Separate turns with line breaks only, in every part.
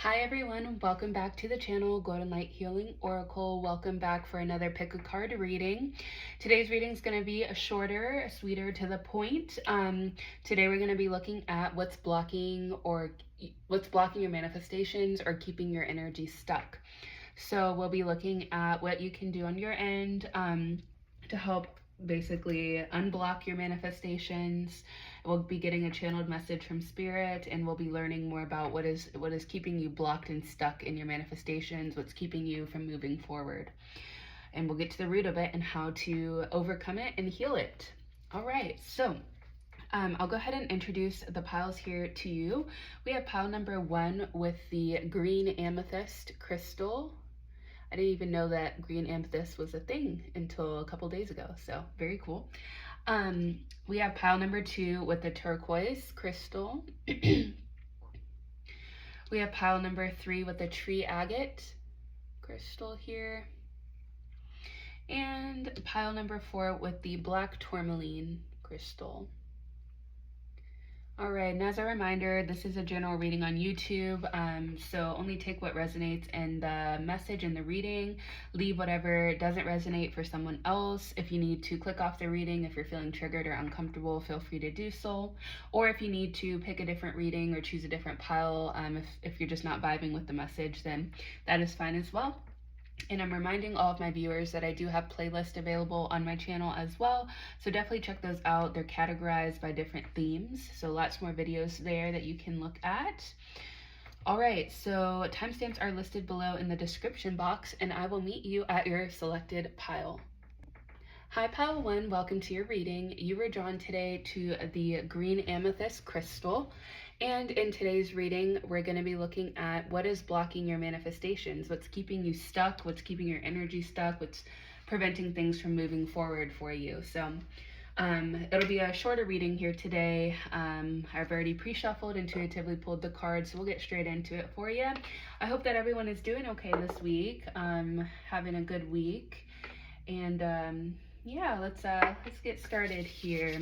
Hi everyone, welcome back to the channel, Golden Light Healing Oracle. Welcome back for another pick a card reading. Today's reading is going to be a shorter, sweeter, to the point. Today we're going to be looking at what's blocking your manifestations or keeping your energy stuck. So we'll be looking at what you can do on your end to help basically unblock your manifestations. We'll be getting a channeled message from spirit, and we'll be learning more about what is keeping you blocked and stuck in your manifestations, what's keeping you from moving forward. And we'll get to the root of it and how to overcome it and heal it. All right, so I'll go ahead and introduce the piles here to you. We have pile number 1 with the green amethyst crystal. I didn't even know that green amethyst was a thing until a couple days ago, so very cool. We have pile number 2 with the turquoise crystal. We have pile number 3 with the tree agate crystal here. And pile number 4 with the black tourmaline crystal. All right, and as a reminder, this is a general reading on YouTube, so only take what resonates in the message and the reading. Leave whatever doesn't resonate for someone else. If you need to click off the reading, if you're feeling triggered or uncomfortable, feel free to do so. Or if you need to pick a different reading or choose a different pile, if you're just not vibing with the message, then that is fine as well. And I'm reminding all of my viewers that I do have playlists available on my channel as well, so definitely check those out. They're categorized by different themes, so lots more videos there that you can look at. All right, so timestamps are listed below in the description box, and I will meet you at your selected pile. Hi pile 1, welcome to your reading. You were drawn today to the green amethyst crystal, and in today's reading we're going to be looking at what is blocking your manifestations, what's keeping you stuck, what's keeping your energy stuck, what's preventing things from moving forward for you. So it'll be a shorter reading here today. I've already pre-shuffled, intuitively pulled the cards, so we'll get straight into it for you. I hope that everyone is doing okay this week, having a good week, and yeah, let's get started here.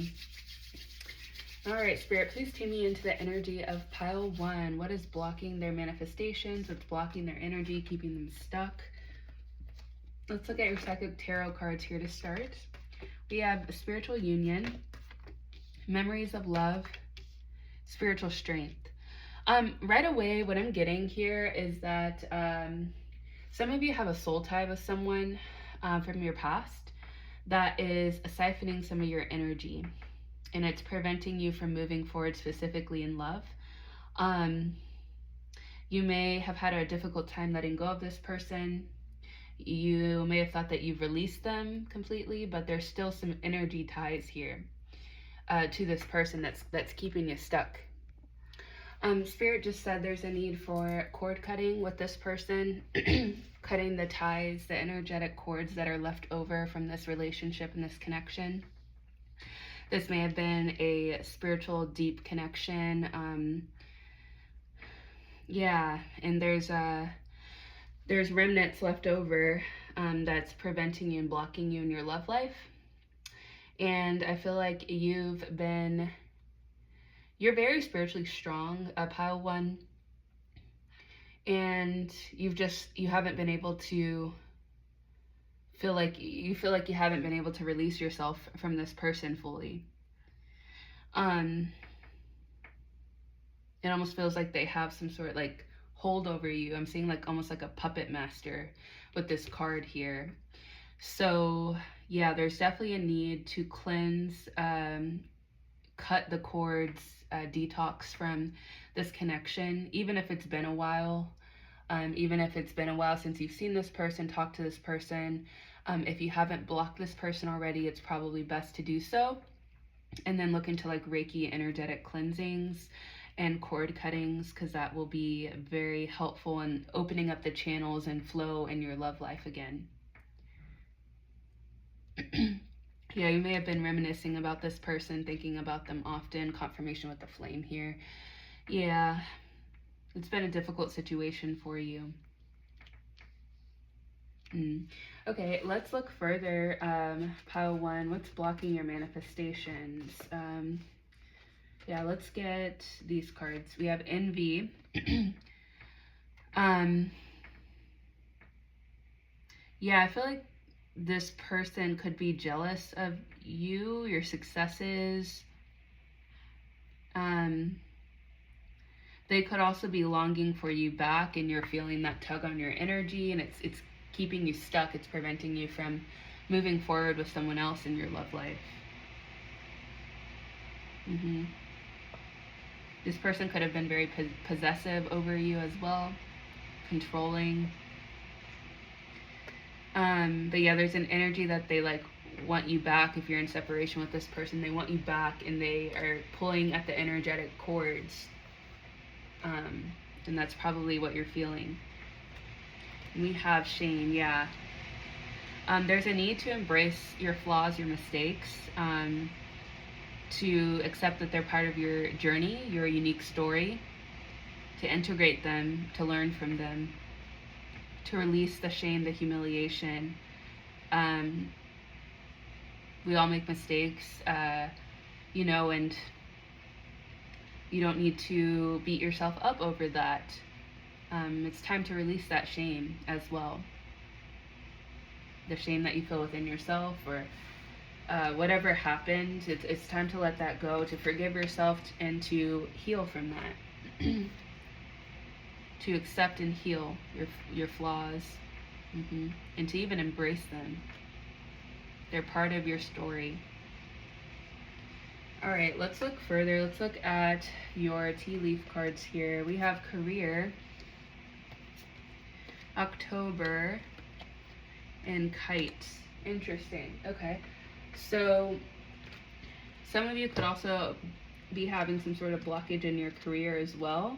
All right, Spirit, please tune me into the energy of pile 1. What is blocking their manifestations? What's blocking their energy, keeping them stuck? Let's look at your psychic tarot cards here to start. We have spiritual union, memories of love, spiritual strength. Right away, what I'm getting here is that some of you have a soul tie with someone from your past that is siphoning some of your energy, and it's preventing you from moving forward, specifically in love. You may have had a difficult time letting go of this person. You may have thought that you've released them completely, but there's still some energy ties here to this person that's keeping you stuck. Spirit just said there's a need for cord cutting with this person, cutting the ties, the energetic cords that are left over from this relationship and this connection. This may have been a spiritual, deep connection. Yeah, and there's remnants left over that's preventing you and blocking you in your love life. And I feel like you're very spiritually strong, pile 1, and you haven't been able to feel like you haven't been able to release yourself from this person fully. It almost feels like they have some sort of like hold over you. I'm seeing like almost like a puppet master with this card here. So yeah, there's definitely a need to cleanse, cut the cords, detox from this connection, even if it's been a while. Even if it's been a while since you've seen this person, talked to this person. If you haven't blocked this person already, it's probably best to do so. And then look into like Reiki energetic cleansings and cord cuttings, because that will be very helpful in opening up the channels and flow in your love life again. Yeah, you may have been reminiscing about this person, thinking about them often. Confirmation with the flame here. Yeah, it's been a difficult situation for you. Okay, let's look further. Pile 1, what's blocking your manifestations? Yeah, let's get these cards. We have envy, Yeah, I feel like this person could be jealous of you, your successes. They could also be longing for you back, and you're feeling that tug on your energy, and it's keeping you stuck. It's preventing you from moving forward with someone else in your love life. This person could have been very possessive over you as well, controlling. But yeah, there's an energy that they like want you back. If you're in separation with this person, they want you back, and they are pulling at the energetic cords. And that's probably what you're feeling. We have shame, yeah. There's a need to embrace your flaws, your mistakes, to accept that they're part of your journey, your unique story, to integrate them, to learn from them, to release the shame, the humiliation. We all make mistakes, and you don't need to beat yourself up over that. It's time to release that shame as well. The shame that you feel within yourself, or whatever happened, it's time to let that go, to forgive yourself, and to heal from that. To accept and heal your flaws, and to even embrace them. They're part of your story. All right, let's look further. Let's look at your tea leaf cards here. We have career, October, and kite. Interesting. Okay. So some of you could also be having some sort of blockage in your career as well.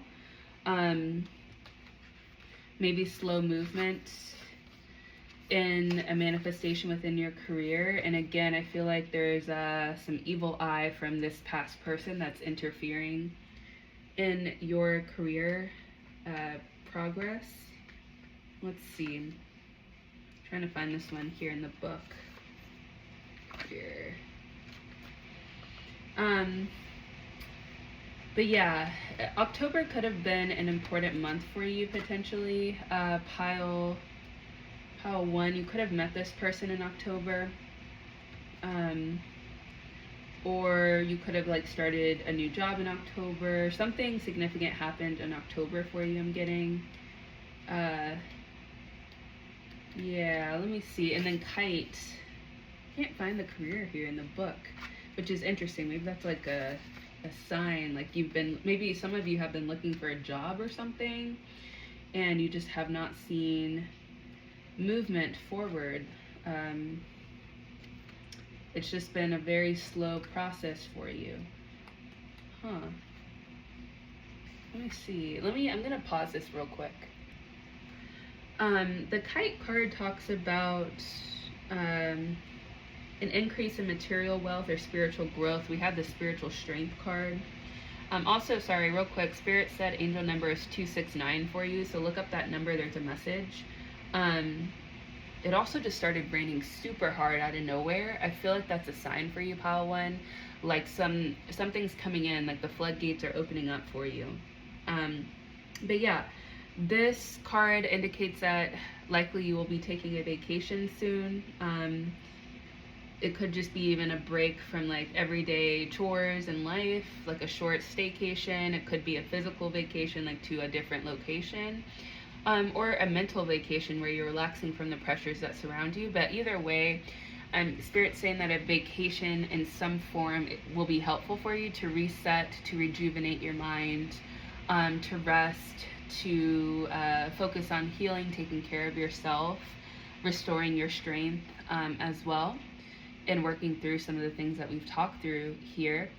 Maybe slow movement in a manifestation within your career. And again, I feel like there's some evil eye from this past person that's interfering in your career progress. Let's see. I'm trying to find this one here in the book. Here. But yeah, October could have been an important month for you potentially. Pile 1, you could have met this person in October. Or you could have like started a new job in October. Something significant happened in October for you, I'm getting. Yeah, let me see. And then kite. Can't find the career here in the book, which is interesting. Maybe that's like a sign, like maybe some of you have been looking for a job or something, and you just have not seen movement forward. It's just been a very slow process for you. Let me see. I'm gonna pause this real quick. The kite card talks about an increase in material wealth or spiritual growth. We have the spiritual strength card. Also, sorry, real quick, Spirit said angel number is 269 for you, so look up that number. There's a message. It also just started raining super hard out of nowhere. I feel like that's a sign for you, Pile 1. Like something's coming in, like the floodgates are opening up for you. But yeah, this card indicates that likely you will be taking a vacation soon. It could just be even a break from like everyday chores in life, like a short staycation. It could be a physical vacation, like to a different location, or a mental vacation where you're relaxing from the pressures that surround you. But either way, Spirit's saying that a vacation in some form will be helpful for you to reset, to rejuvenate your mind, to rest, to focus on healing, taking care of yourself, restoring your strength as well, and working through some of the things that we've talked through here.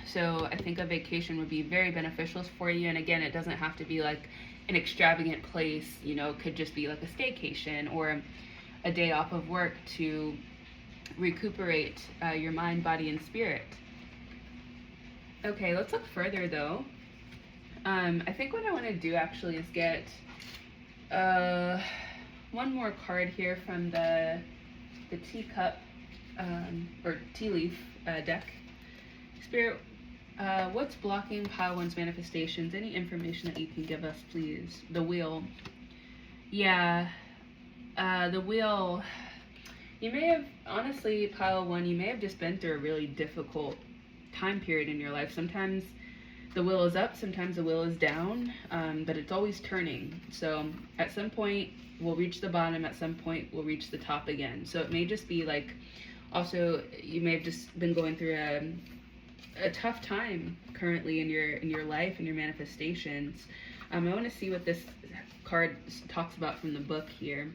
So I think a vacation would be very beneficial for you. And again, it doesn't have to be like an extravagant place, it could just be like a staycation or a day off of work to recuperate your mind, body, and spirit. Okay, let's look further though. I think what I want to do actually is get one more card here from the teacup or tea leaf deck. Spirit, What's blocking pile one's manifestations? Any information that you can give us, please? The wheel. Yeah, the wheel. You may have, honestly, pile one, you may have just been through a really difficult time period in your life. Sometimes the wheel is up, sometimes the wheel is down, but it's always turning. So at some point, we'll reach the bottom. At some point, we'll reach the top again. So it may just be like, also, you may have just been going through a tough time currently in your life and your manifestations. I want to see what this card talks about from the book here.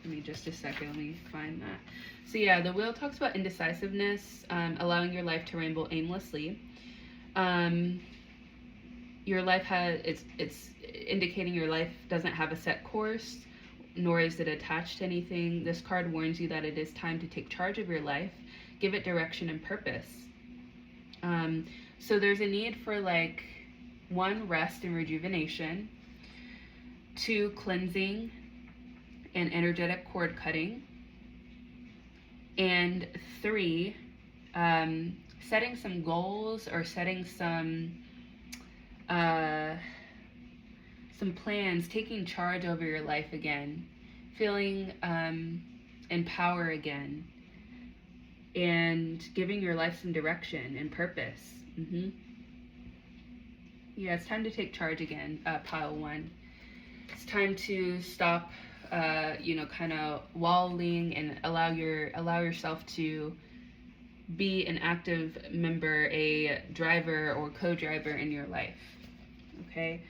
Give me just a second, let me find that. So yeah, the wheel talks about indecisiveness, allowing your life to ramble aimlessly. Your life it's indicating your life doesn't have a set course, nor is it attached to anything. This card warns you that it is time to take charge of your life, give it direction and purpose. So there's a need for, like, 1, rest and rejuvenation, 2, cleansing and energetic cord cutting, and 3, setting some goals or setting some plans, taking charge over your life again, feeling in power again, and giving your life some direction and purpose. Yeah, it's time to take charge again, pile one. It's time to stop, kind of wallowing and allow yourself to be an active member, a driver or co-driver in your life. Okay,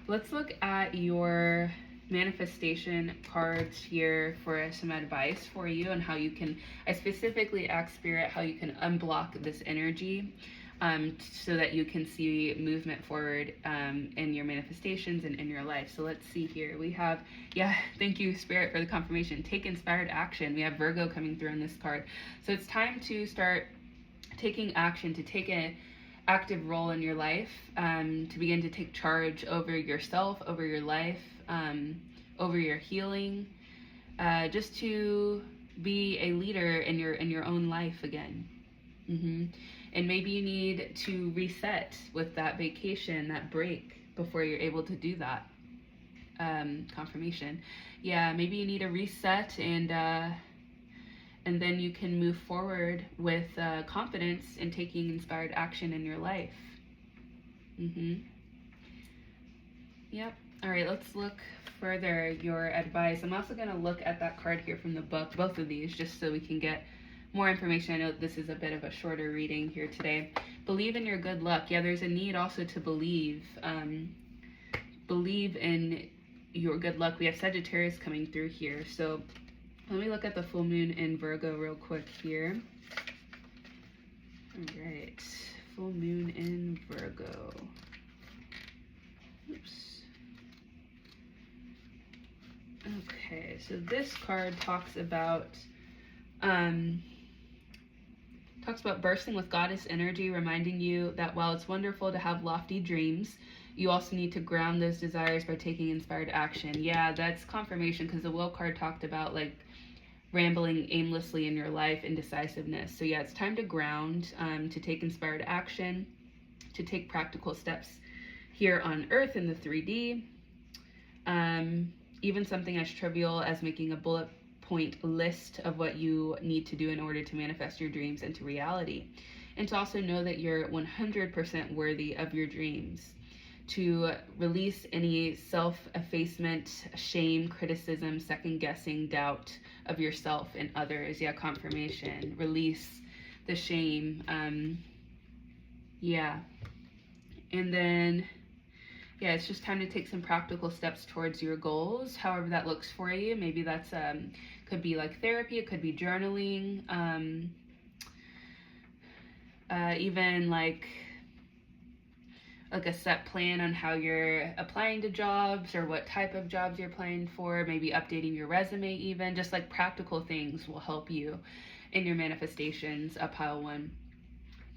let's look at your manifestation cards here for some advice for you on how you can, I specifically asked Spirit how you can unblock this energy, so that you can see movement forward in your manifestations and in your life. So let's see here. We have, thank you, Spirit, for the confirmation. Take inspired action. We have Virgo coming through on this card. So it's time to start taking action, to take an active role in your life, to begin to take charge over yourself, over your life, over your healing, just to be a leader in your own life again. And maybe you need to reset with that vacation, that break, before you're able to do that. Confirmation. Yeah, maybe you need a reset, and then you can move forward with confidence in taking inspired action in your life. Yep. All right, let's look further your advice. I'm also going to look at that card here from the book, both of these, just so we can get more information. I know this is a bit of a shorter reading here today. Believe in your good luck. Yeah, there's a need also to believe. Believe in your good luck. We have Sagittarius coming through here. So let me look at the full moon in Virgo real quick here. All right, full moon in Virgo. Oops. Okay, so this card talks about bursting with goddess energy, reminding you that while it's wonderful to have lofty dreams, you also need to ground those desires by taking inspired action. Yeah, that's confirmation, because the Will card talked about, like, rambling aimlessly in your life, indecisiveness. So yeah, it's time to ground, to take inspired action, to take practical steps here on Earth in the 3D. Even something as trivial as making a bullet point list of what you need to do in order to manifest your dreams into reality. And to also know that you're 100% worthy of your dreams. To release any self-effacement, shame, criticism, second-guessing, doubt of yourself and others. Yeah, confirmation. Release the shame. Yeah. And then, yeah, it's just time to take some practical steps towards your goals, however that looks for you. Maybe that's could be like therapy, it could be journaling, even like a set plan on how you're applying to jobs or what type of jobs you're applying for, maybe updating your resume even. Just like practical things will help you in your manifestations, pile one.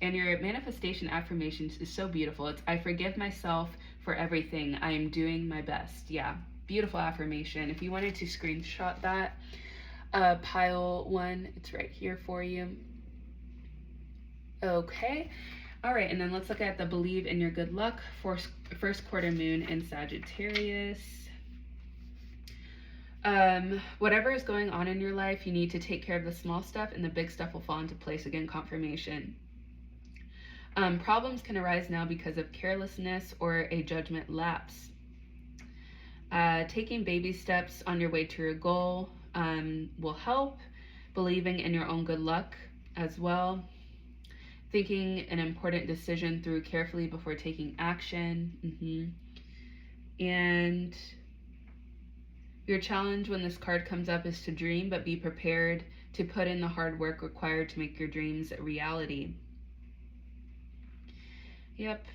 And your manifestation affirmations is so beautiful. It's, I forgive myself for everything. I am doing my best. Yeah, beautiful affirmation. If you wanted to screenshot that, pile one, it's right here for you. Okay. All right, and then let's look at the believe in your good luck for first quarter moon in Sagittarius. Whatever is going on in your life, you need to take care of the small stuff and the big stuff will fall into place. Again, confirmation. Problems can arise now because of carelessness or a judgment lapse. Taking baby steps on your way to your goal will help. Believing in your own good luck as well. Thinking an important decision through carefully before taking action. And your challenge when this card comes up is to dream, but be prepared to put in the hard work required to make your dreams a reality. Yep.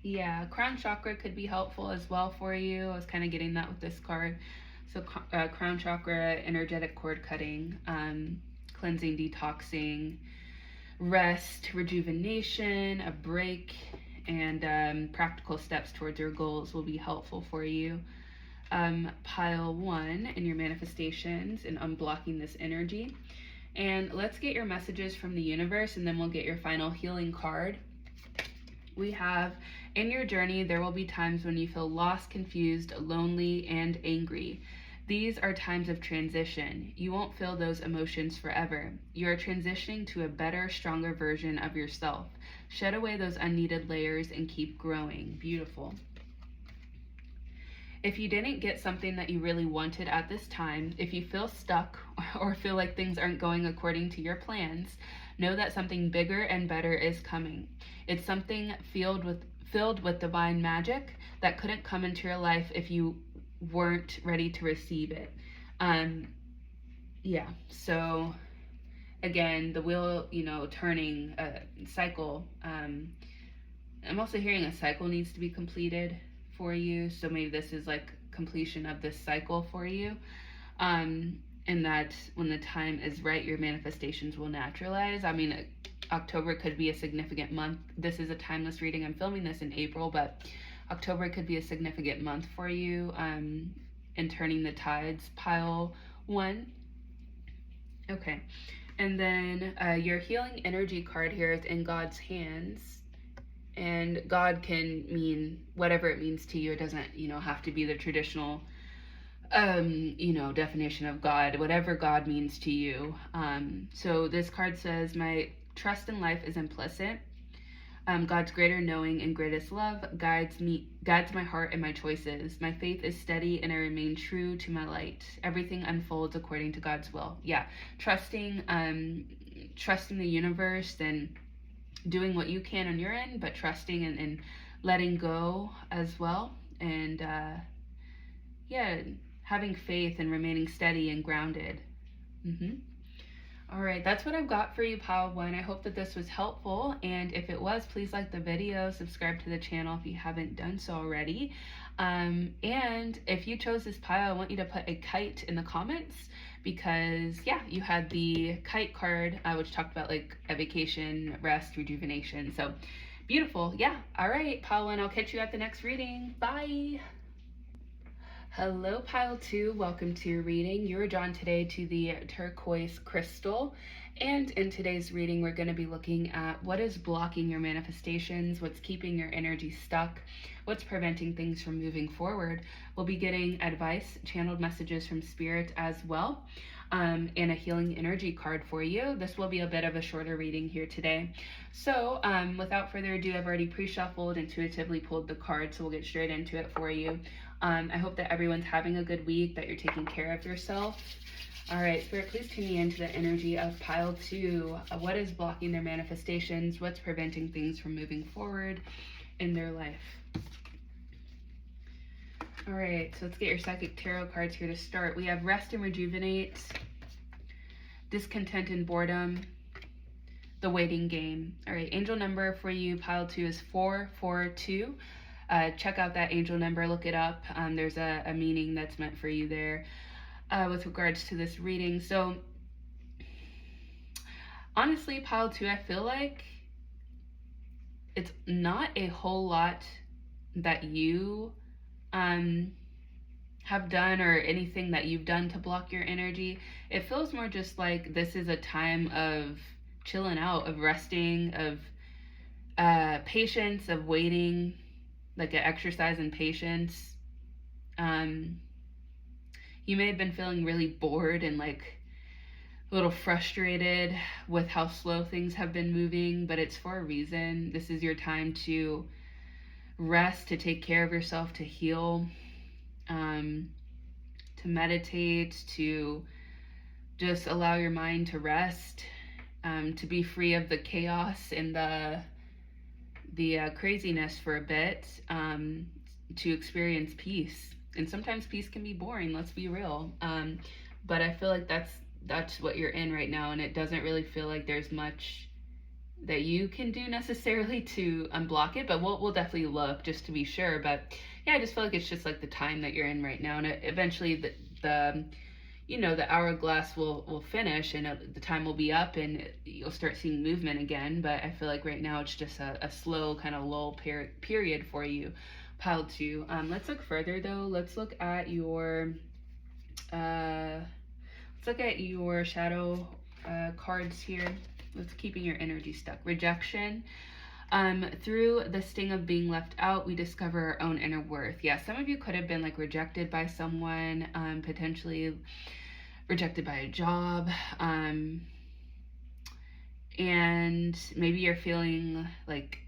Yeah, crown chakra could be helpful as well for you. I was kind of getting that with this card. So crown chakra, energetic cord cutting, cleansing, detoxing, rest, rejuvenation, a break, and practical steps towards your goals will be helpful for you. Pile 1 in your manifestations and unblocking this energy. And let's get your messages from the universe, and then we'll get your final healing card. We have, in your journey, there will be times when you feel lost, confused, lonely, and angry. These are times of transition. You won't feel those emotions forever. You are transitioning to a better, stronger version of yourself. Shed away those unneeded layers and keep growing. Beautiful. If you didn't get something that you really wanted at this time, if you feel stuck or feel like things aren't going according to your plans, know that something bigger and better is coming. It's something filled with divine magic that couldn't come into your life if you weren't ready to receive it. Yeah, so again, the wheel, turning cycle. I'm also hearing a cycle needs to be completed for you. So maybe this is like completion of this cycle for you. And that when the time is right, your manifestations will naturalize. I mean, October could be a significant month. This is a timeless reading. I'm filming this in April, but October could be a significant month for you in turning the tides. Pile 1. Okay. And then your healing energy card here is in God's hands. And God can mean whatever it means to you. It doesn't, have to be the traditional, definition of God, whatever God means to you. So this card says, my trust in life is implicit. God's greater knowing and greatest love guides my heart and my choices. My faith is steady and I remain true to my light. Everything unfolds according to God's will. Yeah, trusting the universe and doing what you can on your end, but trusting and letting go as well. And having faith and remaining steady and grounded. All right, that's what I've got for you, Pile 1. I hope that this was helpful, and if it was, please like the video, subscribe to the channel if you haven't done so already. And if you chose this pile, I want you to put a kite in the comments, because you had the kite card, which talked about like a vacation, rest, rejuvenation. So beautiful. All right, Pile 1, I'll catch you at the next reading. Bye. Hello, Pile 2. Welcome to your reading. You're drawn today to the turquoise crystal. And in today's reading, we're going to be looking at what is blocking your manifestations, what's keeping your energy stuck, what's preventing things from moving forward. We'll be getting advice, channeled messages from Spirit as well, and a healing energy card for you. This will be a bit of a shorter reading here today. So without further ado, I've already pre-shuffled, intuitively pulled the card, so we'll get straight into it for you. I hope that everyone's having a good week, that you're taking care of yourself. All right, Spirit, please tune me into the energy of Pile 2. What is blocking their manifestations? What's preventing things from moving forward in their life? All right, so let's get your Psychic Tarot cards here to start. We have Rest and Rejuvenate, Discontent and Boredom, The Waiting Game. All right, angel number for you, Pile 2, is 442. Check out that angel number, look it up. There's a meaning that's meant for you there with regards to this reading. So honestly, Pile 2, I feel like it's not a whole lot that you have done or anything that you've done to block your energy. It feels more just like this is a time of chilling out, of resting, of patience, of waiting, like an exercise in patience. You may have been feeling really bored and like a little frustrated with how slow things have been moving, but it's for a reason. This is your time to rest, to take care of yourself, to heal, to meditate, to just allow your mind to rest, to be free of the chaos and the craziness for a bit, to experience peace. And sometimes peace can be boring, let's be real. But I feel like that's what you're in right now, and it doesn't really feel like there's much that you can do necessarily to unblock it, but we'll definitely look just to be sure. But yeah, I just feel like it's just like the time that you're in right now, and eventually the the hourglass will finish, and the time will be up, and you'll start seeing movement again. But I feel like right now it's just a slow kind of lull period for you, pile 2. Let's look further though. Let's look at your shadow cards here. Let's keeping your energy stuck. Rejection. Through the sting of being left out, we discover our own inner worth. Yeah, some of you could have been like rejected by someone, potentially rejected by a job, and maybe you're feeling like,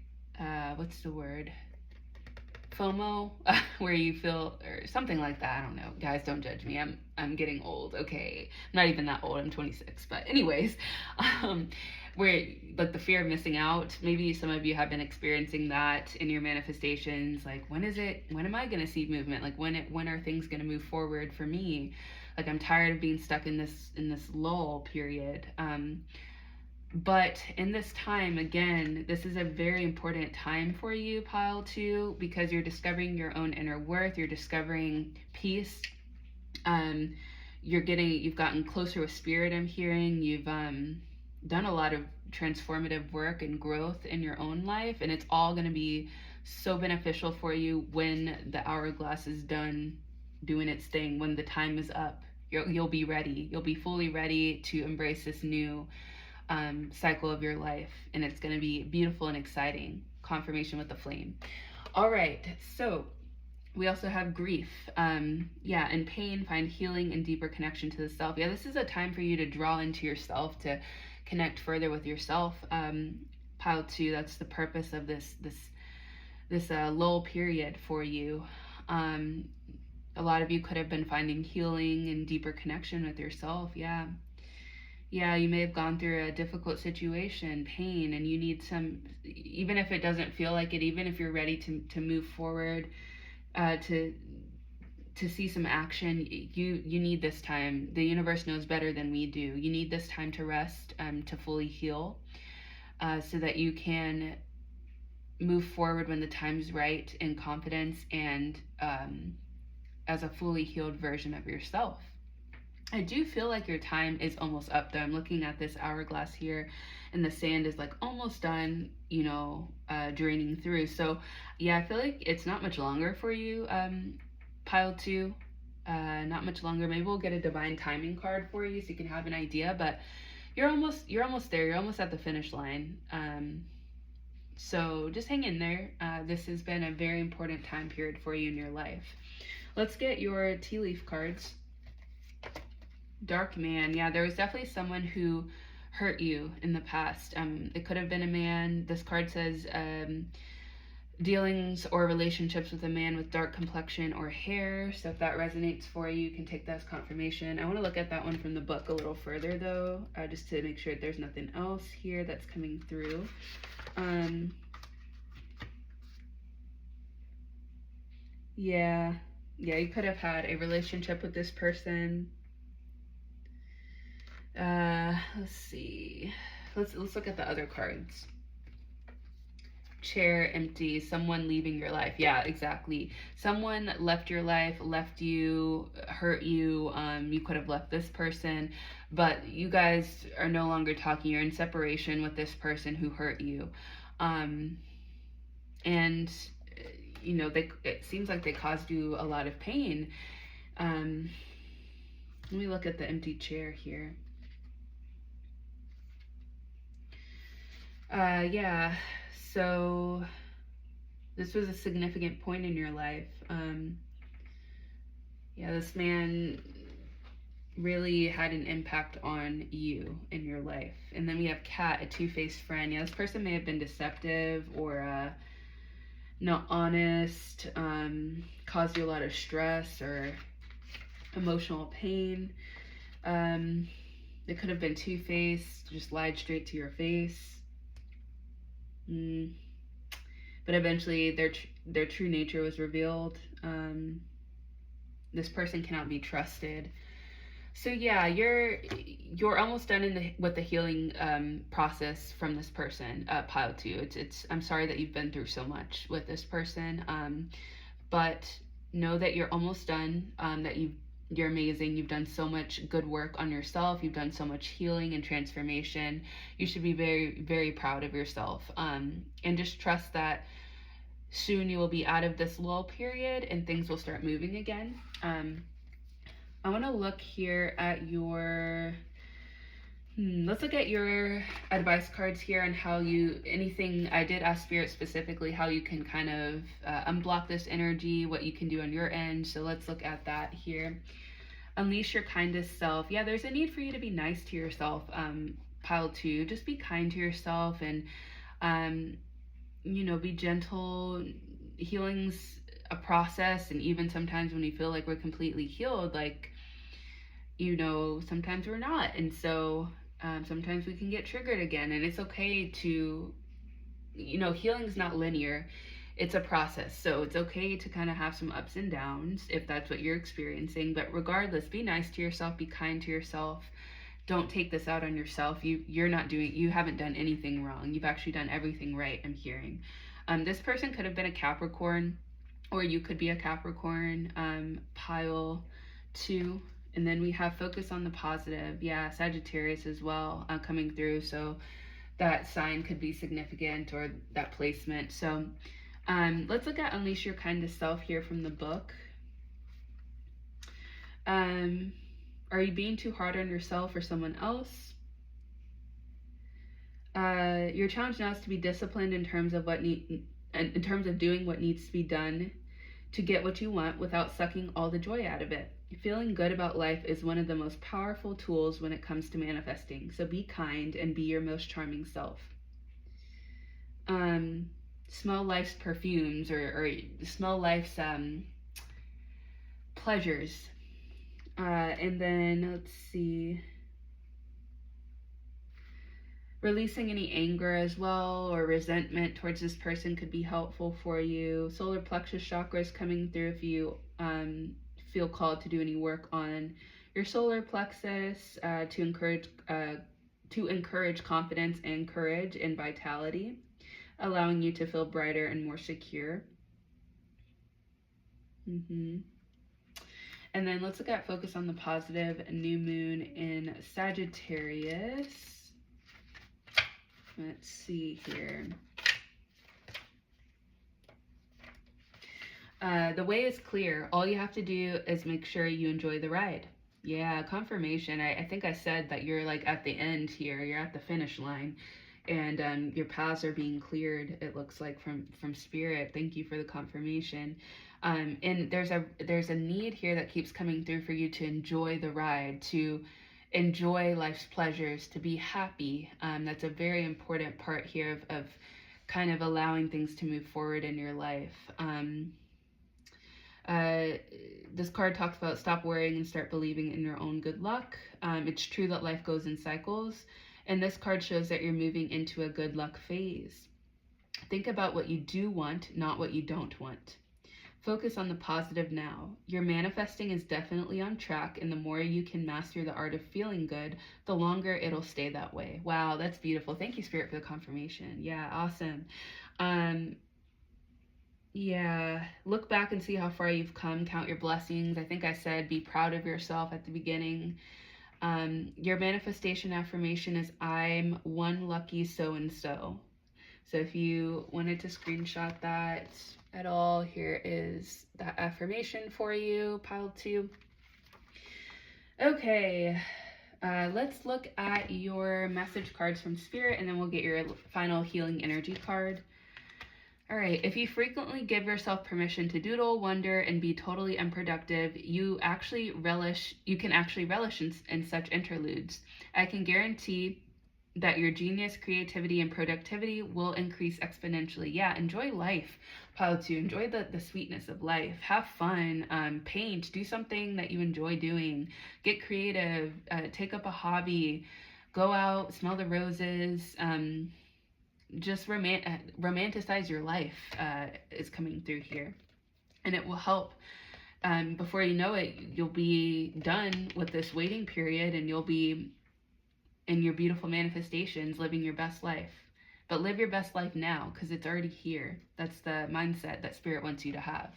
what's the word? FOMO, where you feel, or something like that. I don't know. Guys, don't judge me. I'm getting old. Okay, I'm not even that old. I'm 26. But anyways, where like the fear of missing out. Maybe some of you have been experiencing that in your manifestations. Like, when am I gonna see movement? Like, when are things gonna move forward for me? Like, I'm tired of being stuck in this lull period. But in this time, again, this is a very important time for you, pile 2, because you're discovering your own inner worth. You're discovering peace. You've gotten closer with spirit, I'm hearing. You've done a lot of transformative work and growth in your own life, and it's all going to be so beneficial for you when the hourglass is done doing its thing, when the time is up. You'll be ready. You'll be fully ready to embrace this new cycle of your life, and it's going to be beautiful and exciting. Confirmation with the flame. All right, so we also have grief. And pain, find healing and deeper connection to the self. Yeah, this is a time for you to draw into yourself, to connect further with yourself. Pile 2, that's the purpose of this lull period for you. A lot of you could have been finding healing and deeper connection with yourself. Yeah, you may have gone through a difficult situation, pain, and you need some, even if it doesn't feel like it, even if you're ready to move forward, to see some action, you need this time. The universe knows better than we do. You need this time to rest, to fully heal, so that you can move forward when the time's right, in confidence and as a fully healed version of yourself. I do feel like your time is almost up though. I'm looking at this hourglass here, and the sand is like almost done, draining through. So yeah, I feel like it's not much longer for you, pile 2. Not much longer. Maybe we'll get a divine timing card for you so you can have an idea, but you're almost there. You're almost at the finish line. So just hang in there. This has been a very important time period for you in your life. Let's get your tea leaf cards. Dark man. Yeah, there was definitely someone who hurt you in the past. It could have been a man. This card says dealings or relationships with a man with dark complexion or hair. So if that resonates for you, you can take that as confirmation. I want to look at that one from the book a little further though, just to make sure there's nothing else here that's coming through. Yeah, you could have had a relationship with this person. Let's see. Let's look at the other cards. Chair empty, someone leaving your life. Yeah, exactly. Someone left your life, left you, hurt you. You could have left this person, but you guys are no longer talking. You're in separation with this person who hurt you. And it seems like they caused you a lot of pain. Let me look at the empty chair here. Yeah, so this was a significant point in your life. Yeah, this man really had an impact on you in your life. And then we have Cat, a two-faced friend. Yeah, this person may have been deceptive or not honest, caused you a lot of stress or emotional pain. It could have been two-faced, just lied straight to your face. But eventually their true nature was revealed. This person cannot be trusted. So yeah, you're almost done with the healing process from this person, pile two. It's I'm sorry that you've been through so much with this person, but know that you're almost done. That you're amazing. You've done so much good work on yourself. You've done so much healing and transformation. You should be very, very proud of yourself. And just trust that soon you will be out of this lull period and things will start moving again. I want to look here at your, let's look at your advice cards here and how anything, I did ask Spirit specifically how you can kind of unblock this energy, what you can do on your end. So let's look at that here. Unleash your kindest self. Yeah, there's a need for you to be nice to yourself, pile two. Just be kind to yourself and, be gentle. Healing's a process, and even sometimes when we feel like we're completely healed, sometimes we're not. And so sometimes we can get triggered again, and it's okay to, healing's not linear. It's a process. So it's okay to kind of have some ups and downs if that's what you're experiencing. But regardless, be nice to yourself, be kind to yourself. Don't take this out on yourself. You haven't done anything wrong. You've actually done everything right, I'm hearing. This person could have been a Capricorn, or you could be a Capricorn, pile two. And then we have focus on the positive. Yeah, Sagittarius as well, coming through. So that sign could be significant, or that placement. So let's look at Unleash Your Kindest Self here from the book. Are you being too hard on yourself or someone else? Your challenge now is to be disciplined in terms of doing what needs to be done to get what you want without sucking all the joy out of it. Feeling good about life is one of the most powerful tools when it comes to manifesting. So be kind and be your most charming self. Smell life's perfumes, or smell life's pleasures. And then let's see. Releasing any anger as well, or resentment towards this person could be helpful for you. Solar plexus chakra is coming through if you feel called to do any work on your solar plexus to encourage confidence and courage and vitality, allowing you to feel brighter and more secure. And then let's look at focus on the positive. New moon in Sagittarius. Let's see here. The way is clear. All you have to do is make sure you enjoy the ride. Yeah, confirmation. I think I said that you're at the end here. You're at the finish line, and your paths are being cleared. It looks like from Spirit. Thank you for the confirmation. And there's a need here that keeps coming through for you to enjoy the ride, to enjoy life's pleasures, to be happy. That's a very important part here of kind of allowing things to move forward in your life. This card talks about stop worrying and start believing in your own good luck. It's true that life goes in cycles, and this card shows that you're moving into a good luck phase. Think about what you do want, not what you don't want. Focus on the positive now. Your manifesting is definitely on track, and the more you can master the art of feeling good, the longer it'll stay that way. Wow, that's beautiful. Thank you, Spirit, for the confirmation. Yeah, awesome. Yeah, look back and see how far you've come. Count your blessings. I think I said be proud of yourself at the beginning. Your manifestation affirmation is I'm one lucky so-and-so. So if you wanted to screenshot that at all, here is that affirmation for you, pile two. Okay, Let's look at your message cards from Spirit, and then we'll get your final healing energy card. All right, if you frequently give yourself permission to doodle, wonder, and be totally unproductive, you can actually relish in such interludes. I can guarantee that your genius, creativity, and productivity will increase exponentially. Yeah, enjoy life, pile 2. Enjoy the sweetness of life. Have fun. Paint. Do something that you enjoy doing. Get creative. Take up a hobby. Go out. Smell the roses. Just romanticize your life is coming through here. And it will help. Before you know it, you'll be done with this waiting period, and you'll be in your beautiful manifestations, living your best life. But live your best life now, because it's already here. That's the mindset that Spirit wants you to have.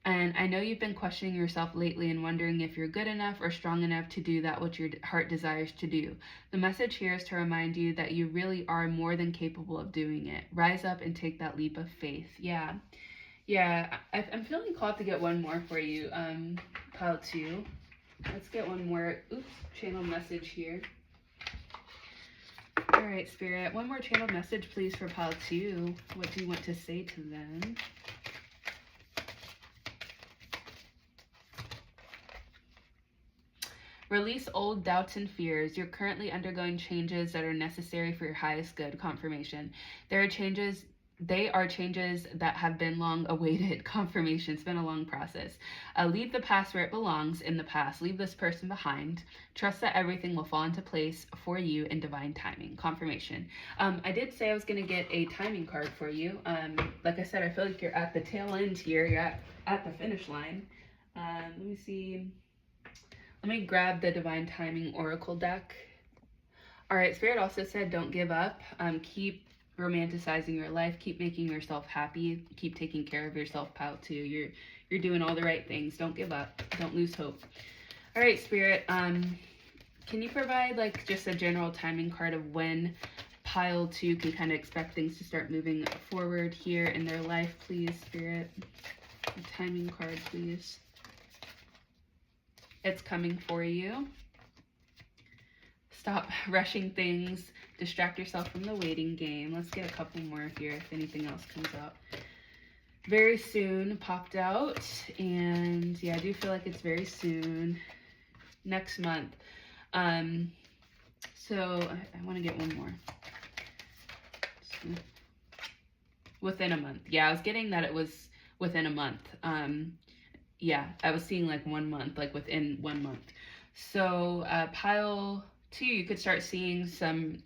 And I know you've been questioning yourself lately and wondering if you're good enough or strong enough to do that which your heart desires to do. The message here is to remind you that you really are more than capable of doing it. Rise up and take that leap of faith. Yeah, I'm feeling called to get one more for you, pile 2. Let's get one more. Channel message here. All right, Spirit, one more channel message, please, for pile 2. What do you want to say to them? Release old doubts and fears. You're currently undergoing changes that are necessary for your highest good. Confirmation. They are changes that have been long awaited. Confirmation. It's been a long process. Leave the past where it belongs, in the past. Leave this person behind. Trust that everything will fall into place for you in divine timing. Confirmation. I did say I was going to get a timing card for you. Like I said, I feel like you're at the tail end here. You're at the finish line. Let me see. Let me grab the Divine Timing Oracle deck. All right, Spirit also said don't give up. Keep romanticizing your life. Keep making yourself happy. Keep taking care of yourself, pile 2. You're doing all the right things. Don't give up. Don't lose hope. All right, Spirit. Can you provide like just a general timing card of when pile 2 can kind of expect things to start moving forward here in their life, please, Spirit? A timing card, please. It's coming for you. Stop rushing things. Distract yourself from the waiting game. Let's get a couple more here if anything else comes up. Very soon popped out. And yeah, I do feel like it's very soon. Next month. So I want to get one more. Within a month. Yeah, I was getting that it was within a month. Yeah, I was seeing like 1 month, like within 1 month. So pile 2, you could start seeing some,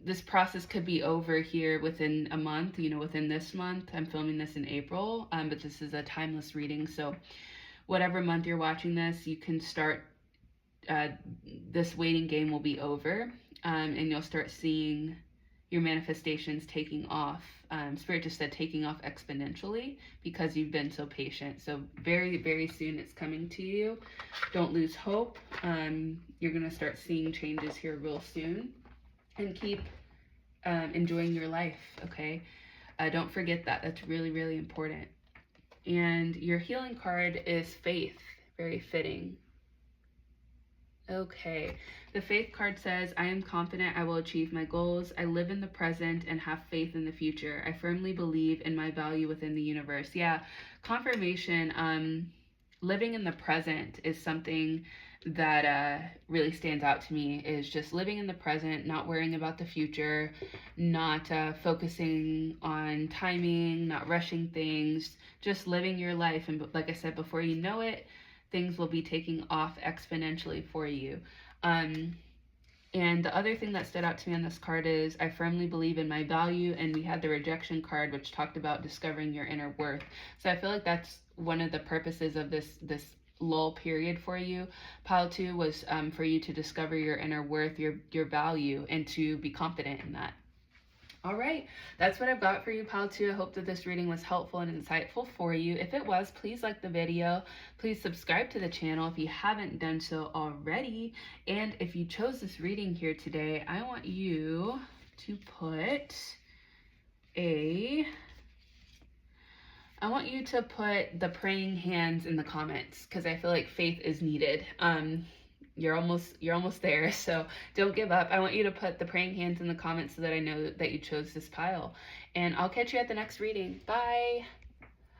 this process could be over here within a month, within this month. I'm filming this in April, but this is a timeless reading. So whatever month you're watching this, you can start, this waiting game will be over, and you'll start seeing your manifestations taking off. Spirit just said taking off exponentially because you've been so patient. So very, very soon it's coming to you. Don't lose hope. You're going to start seeing changes here real soon. And keep enjoying your life, okay? Don't forget that. That's really, really important. And your healing card is faith. Very fitting. Okay, the faith card says, I am confident I will achieve my goals. I live in the present and have faith in the future. I firmly believe in my value within the universe. Yeah, confirmation. Living in the present is something that really stands out to me, is just living in the present, not worrying about the future, not focusing on timing, not rushing things, just living your life. And like I said, before you know it, things will be taking off exponentially for you. And the other thing that stood out to me on this card is I firmly believe in my value, and we had the rejection card, which talked about discovering your inner worth. So I feel like that's one of the purposes of this lull period for you, pile 2, was for you to discover your inner worth, your value, and to be confident in that. All right, that's what I've got for you, pile 2. I hope that this reading was helpful and insightful for you. If it was, please like the video. Please subscribe to the channel if you haven't done so already. And if you chose this reading here today, I want you to put the praying hands in the comments, because I feel like faith is needed. you're almost there. So don't give up. I want you to put the praying hands in the comments so that I know that you chose this pile. And I'll catch you at the next reading. Bye.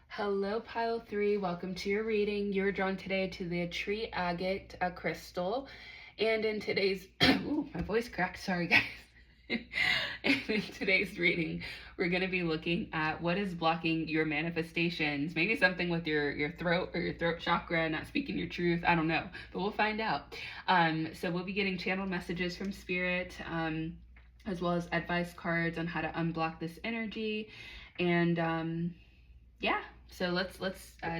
Hello, pile 3. Welcome to your reading. You're drawn today to the tree agate crystal. And in today's, ooh, my voice cracked. Sorry, guys. And in today's reading, we're going to be looking at what is blocking your manifestations. Maybe something with your throat or your throat chakra, not speaking your truth. I don't know, but we'll find out. So we'll be getting channeled messages from Spirit, as well as advice cards on how to unblock this energy. And yeah, so let's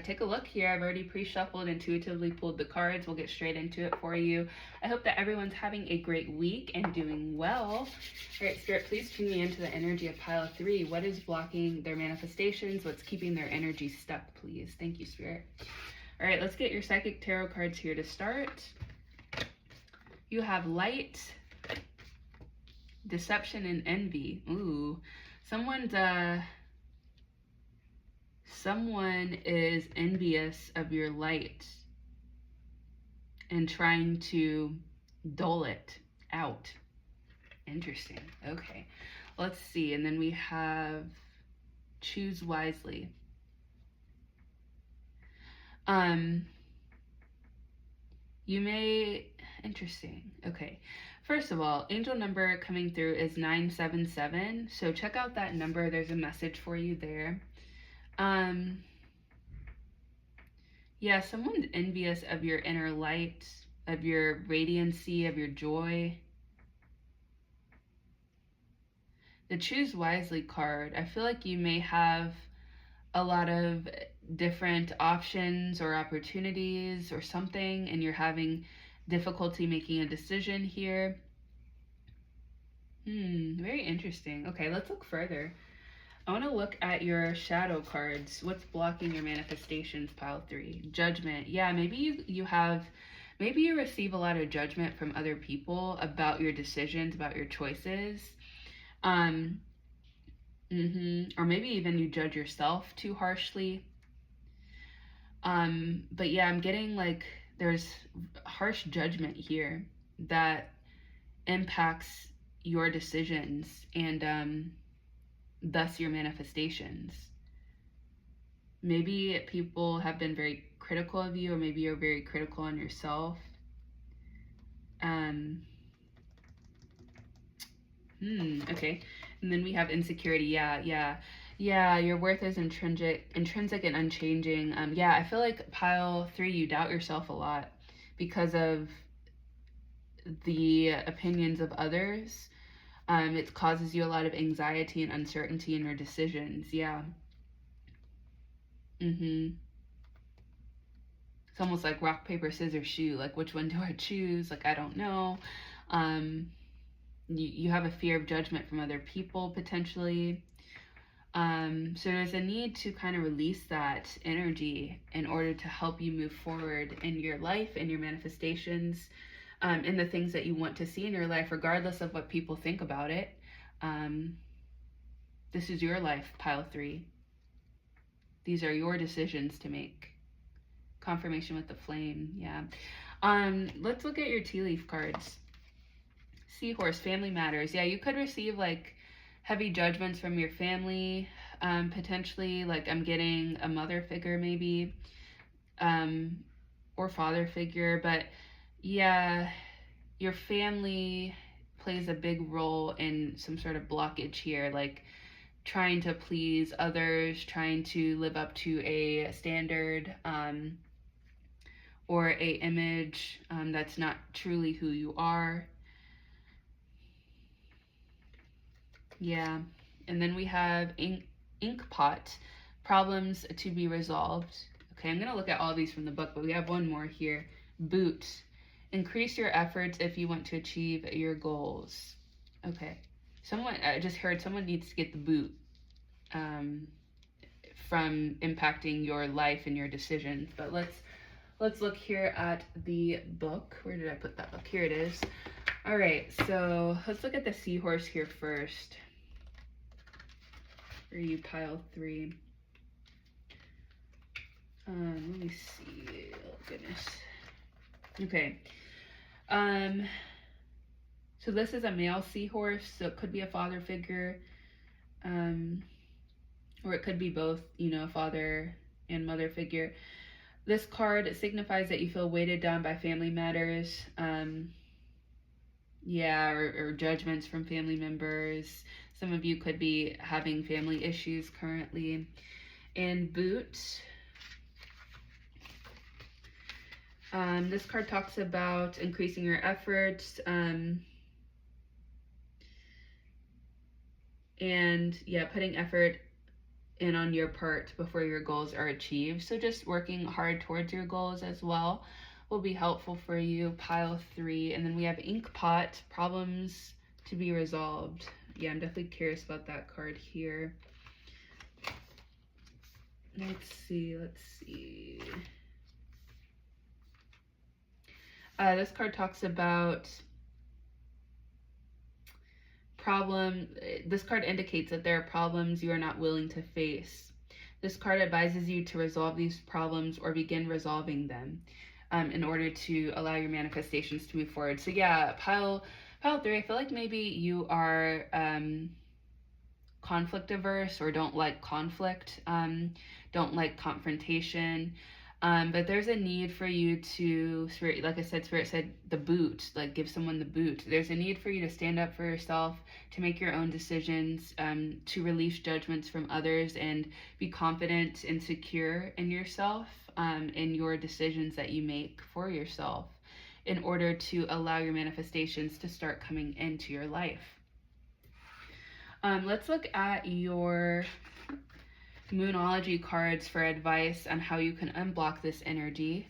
take a look here. I've already pre-shuffled, intuitively pulled the cards. We'll get straight into it for you. I hope that everyone's having a great week and doing well. All right, Spirit, please tune me into the energy of pile 3. What is blocking their manifestations? What's keeping their energy stuck, please? Thank you, Spirit. All right, let's get your psychic tarot cards here to start. You have light, deception, and envy. Ooh, someone is envious of your light and trying to dull it out. Interesting. Okay, let's see. And then we have choose wisely. Interesting. Okay. First of all, angel number coming through is 977. So check out that number. There's a message for you there. Yeah, someone's envious of your inner light, of your radiancy, of your joy. The choose wisely card, I feel like you may have a lot of different options or opportunities or something, and you're having difficulty making a decision here. Very interesting. Okay, let's look further. I want to look at your shadow cards. What's blocking your manifestations, pile 3? Judgment. Yeah, maybe you receive a lot of judgment from other people about your decisions, about your choices. Or maybe even you judge yourself too harshly. But yeah, I'm getting like there's harsh judgment here that impacts your decisions and thus your manifestations. Maybe people have been very critical of you, or maybe you're very critical on yourself. Okay. And then we have insecurity. Yeah, your worth is intrinsic and unchanging. Yeah, I feel like pile 3, you doubt yourself a lot because of the opinions of others. It causes you a lot of anxiety and uncertainty in your decisions. Yeah. It's almost like rock, paper, scissors, shoe. Like, which one do I choose? Like, I don't know. You have a fear of judgment from other people, potentially. So there's a need to kind of release that energy in order to help you move forward in your life and your manifestations. In the things that you want to see in your life, regardless of what people think about it. This is your life, pile 3. These are your decisions to make. Confirmation with the flame, yeah. Let's look at your tea leaf cards. Seahorse, family matters. Yeah, you could receive like heavy judgments from your family, potentially. Like I'm getting a mother figure maybe, or father figure, but yeah, your family plays a big role in some sort of blockage here, like trying to please others, trying to live up to a standard or a image that's not truly who you are. Yeah, and then we have ink pot, problems to be resolved. Okay, I'm going to look at all these from the book, but we have one more here. Boot. Increase your efforts if you want to achieve your goals. Okay. I just heard someone needs to get the boot from impacting your life and your decisions. But let's look here at the book. Where did I put that book? Here it is. All right, so let's look at the seahorse here first. For you, pile 3. Let me see. Oh, goodness. Okay. So this is a male seahorse, so it could be a father figure, or it could be both, you know, father and mother figure. This card signifies that you feel weighted down by family matters, or judgments from family members. Some of you could be having family issues currently. And boot. This card talks about increasing your efforts, putting effort in on your part before your goals are achieved. So just working hard towards your goals as well will be helpful for you. Pile 3. And then we have ink pot, problems to be resolved. Yeah, I'm definitely curious about that card here. Let's see. This card talks about this card indicates that there are problems you are not willing to face. This card advises you to resolve these problems or begin resolving them in order to allow your manifestations to move forward. So yeah, pile 3, I feel like maybe you are conflict averse or don't like conflict, don't like confrontation. But there's a need for you to, Spirit, like I said, Spirit said the boot, like give someone the boot. There's a need for you to stand up for yourself, to make your own decisions, to release judgments from others, and be confident and secure in yourself, in your decisions that you make for yourself, in order to allow your manifestations to start coming into your life. Let's look at your Moonology cards for advice on how you can unblock this energy.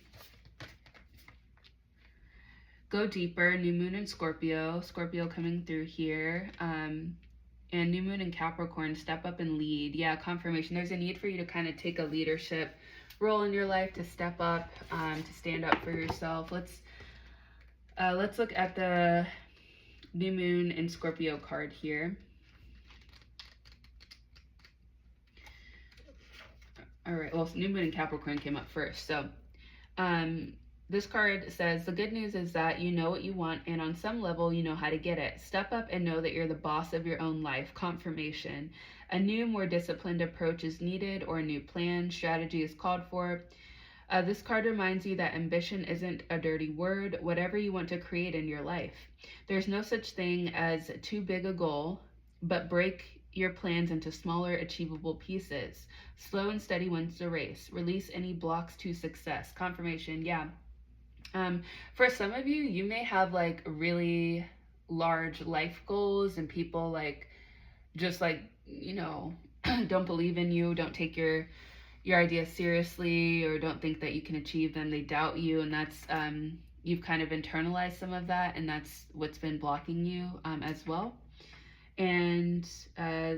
Go deeper. New moon in Scorpio. Scorpio coming through here. And new moon in Capricorn. Step up and lead. Yeah, confirmation. There's a need for you to kind of take a leadership role in your life, to step up, to stand up for yourself. Let's look at the new moon in Scorpio card here. All right, well, new moon in Capricorn came up first. So this card says, the good news is that you know what you want, and on some level, you know how to get it. Step up and know that you're the boss of your own life. Confirmation. A new, more disciplined approach is needed, or a new plan, strategy is called for. This card reminds you that ambition isn't a dirty word, whatever you want to create in your life. There's no such thing as too big a goal, but break your plans into smaller, achievable pieces. Slow and steady wins the race. Release any blocks to success. Confirmation, yeah. For some of you, you may have like really large life goals, and people just you know, don't believe in you, don't take your ideas seriously, or don't think that you can achieve them. They doubt you, and that's you've kind of internalized some of that, and that's what's been blocking you as well. And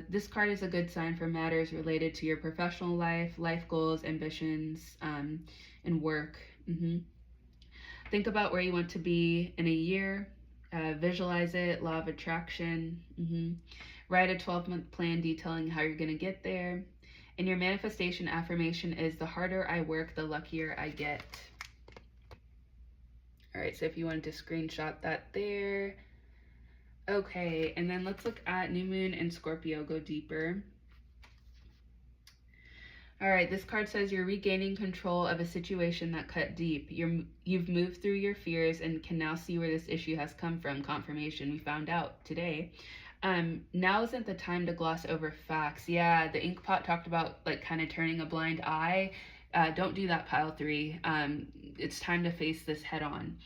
this card is a good sign for matters related to your professional life, life goals, ambitions, and work. Think about where you want to be in a year. Visualize it, law of attraction. Write a 12-month plan detailing how you're going to get there. And your manifestation affirmation is, the harder I work, the luckier I get. All right, so if you wanted to screenshot that there. Okay, and then let's look at new moon in Scorpio. Go deeper. All right, this card says you're regaining control of a situation that cut deep. You've moved through your fears and can now see where this issue has come from. Confirmation, we found out today. Now isn't the time to gloss over facts. Yeah, the ink pot talked about like kind of turning a blind eye. Don't do that, pile 3. It's time to face this head on.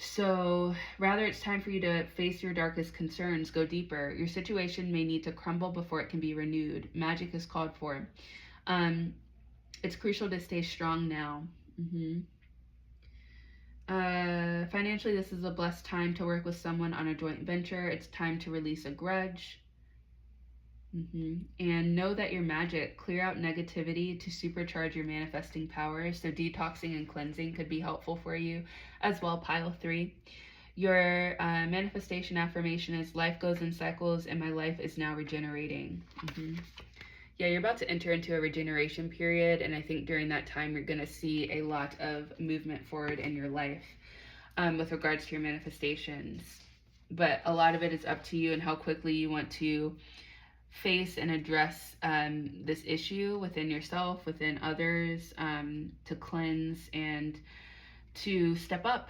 So rather, it's time for you to face your darkest concerns. Go deeper. Your situation may need to crumble before it can be renewed. Magic is called for. It's crucial to stay strong now. Financially, this is a blessed time to work with someone on a joint venture. It's time to release a grudge. And know that your magic. Clear out negativity to supercharge your manifesting powers. So detoxing and cleansing could be helpful for you as well. Pile 3. Your manifestation affirmation is, life goes in cycles and my life is now regenerating. Yeah, you're about to enter into a regeneration period, and I think during that time you're going to see a lot of movement forward in your life. with regards to your manifestations. But a lot of it is up to you and how quickly you want to face and address this issue within yourself, within others, to cleanse and to step up.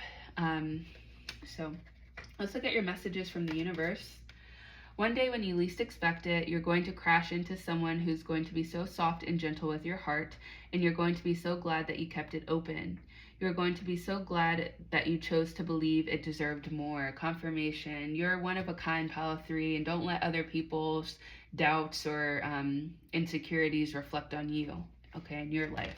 So let's look at your messages from the universe. One day when you least expect it, you're going to crash into someone who's going to be so soft and gentle with your heart, and you're going to be so glad that you kept it open. You're going to be so glad that you chose to believe it deserved more. Confirmation. You're one of a kind, pile of 3, and don't let other people's doubts or insecurities reflect on you, okay, in your life.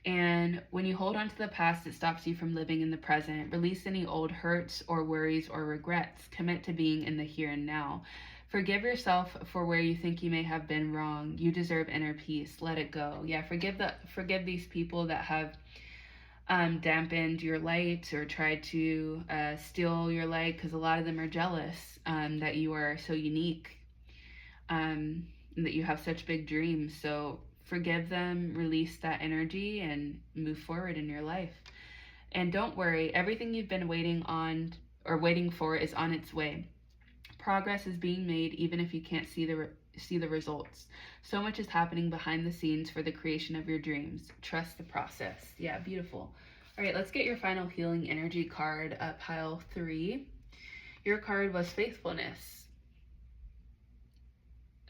And when you hold on to the past, it stops you from living in the present. Release any old hurts or worries or regrets. Commit to being in the here and now. Forgive yourself for where you think you may have been wrong. You deserve inner peace. Let it go. Yeah, forgive these people that have dampened your light or tried to steal your light, because a lot of them are jealous that you are so unique, and that you have such big dreams. So forgive them, release that energy, and move forward in your life. And don't worry, everything you've been waiting for is on its way. Progress is being made even if you can't see the results. So much is happening behind the scenes for the creation of your dreams. Trust the process. Yeah, beautiful. All right, let's get your final healing energy card, pile 3. Your card was faithfulness.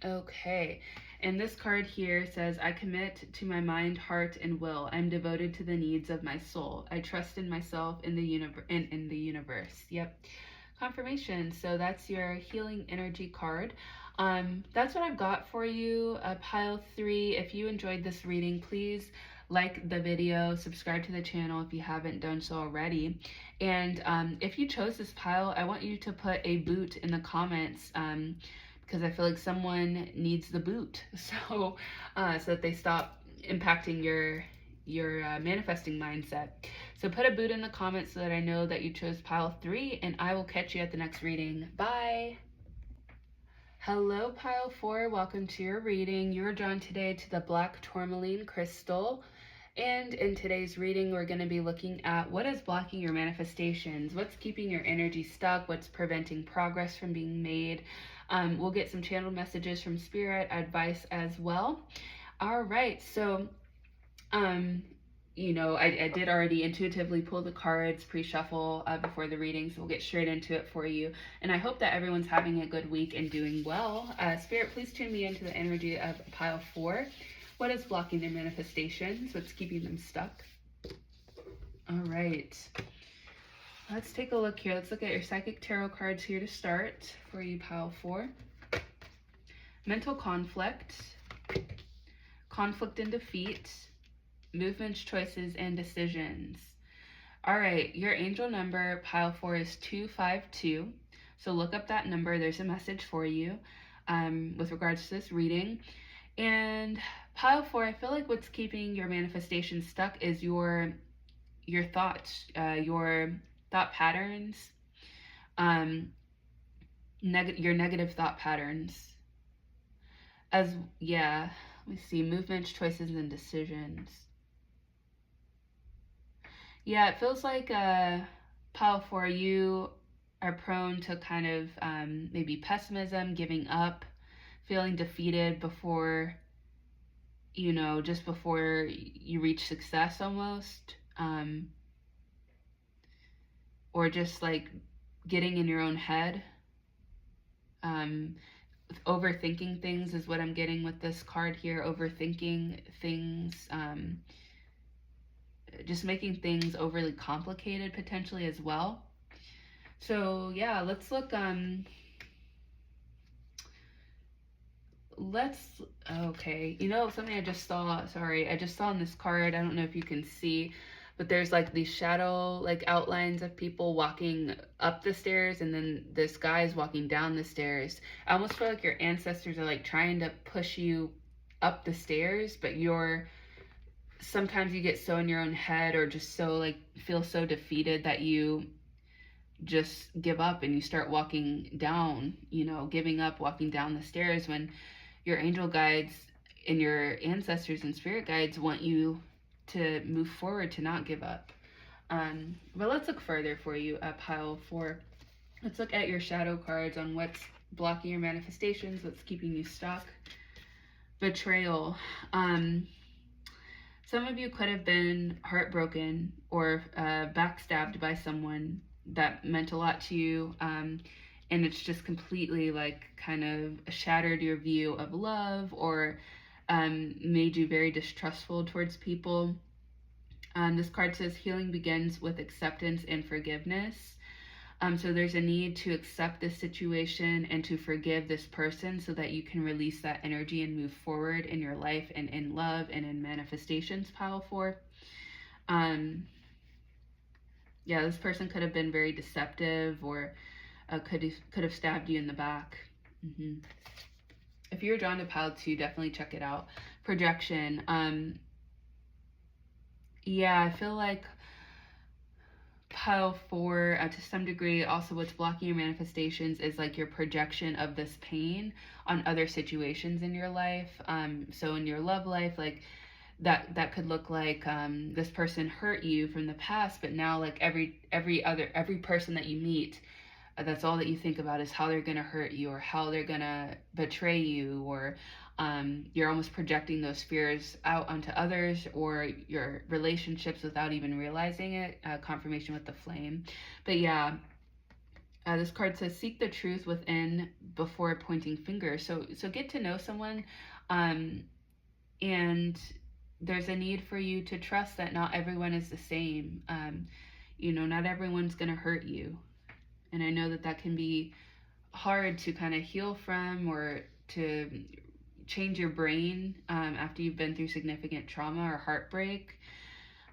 Okay. And this card here says, I commit to my mind, heart, and will. I'm devoted to the needs of my soul. I trust in myself, in the universe. Yep. Confirmation. So that's your healing energy card. That's what I've got for you, pile 3. If you enjoyed this reading, please like the video, subscribe to the channel if you haven't done so already. And if you chose this pile, I want you to put a boot in the comments, because I feel like someone needs the boot, so that they stop impacting your manifesting mindset. So put a boot in the comments so that I know that you chose pile 3, and I will catch you at the next reading. Bye. Hello, pile 4. Welcome to your reading. You're drawn today to the black tourmaline crystal. And in today's reading, we're going to be looking at what is blocking your manifestations, what's keeping your energy stuck, what's preventing progress from being made. We'll get some channeled messages from Spirit, advice as well. All right, so, I did already intuitively pull the cards pre-shuffle before the reading, so we'll get straight into it for you. And I hope that everyone's having a good week and doing well. Spirit, please tune me into the energy of pile 4. What is blocking their manifestations? What's keeping them stuck? All right. Let's take a look here. Let's look at your psychic tarot cards here to start for you, pile 4. Mental conflict, conflict and defeat, movements, choices, and decisions. All right, your angel number, pile 4, is 252. So look up that number. There's a message for you with regards to this reading. And pile 4, I feel like what's keeping your manifestation stuck is your thoughts, your thought patterns, your negative thought patterns. Let me see, movements, choices, and decisions. Yeah, it feels like pile 4, you are prone to kind of maybe pessimism, giving up, feeling defeated before, just before you reach success almost. Or just like getting in your own head. Overthinking things is what I'm getting with this card here. Overthinking things, just making things overly complicated potentially as well. So yeah, let's look, okay, something I just saw in this card, I don't know if you can see, but there's like these shadow outlines of people walking up the stairs, and then this guy is walking down the stairs. I almost feel like your ancestors are trying to push you up the stairs, but sometimes you get so in your own head, or just so feel so defeated that you just give up and you start walking down, giving up, walking down the stairs, when your angel guides and your ancestors and spirit guides want you to move forward, to not give up. But let's look further for you, pile 4. Let's look at your shadow cards on what's blocking your manifestations, what's keeping you stuck. Betrayal. Some of you could have been heartbroken or backstabbed by someone that meant a lot to you, and it's just completely like kind of shattered your view of love, or made you very distrustful towards people. This card says healing begins with acceptance and forgiveness. So there's a need to accept this situation and to forgive this person so that you can release that energy and move forward in your life and in love and in manifestations, pile 4. Yeah, this person could have been very deceptive, or could have stabbed you in the back. If you're drawn to pile 2, definitely check it out. Projection. Yeah, I feel like pile 4, to some degree, also what's blocking your manifestations is like your projection of this pain on other situations in your life. So in your love life, like that could look like this person hurt you from the past, but now like every person that you meet, that's all that you think about is how they're gonna hurt you, or how they're gonna betray you, or you're almost projecting those fears out onto others or your relationships without even realizing it. Confirmation with the flame. But yeah, this card says seek the truth within before pointing fingers. So get to know someone, and there's a need for you to trust that not everyone is the same. Not everyone's gonna hurt you, and I know that can be hard to kind of heal from, or to change your brain after you've been through significant trauma or heartbreak.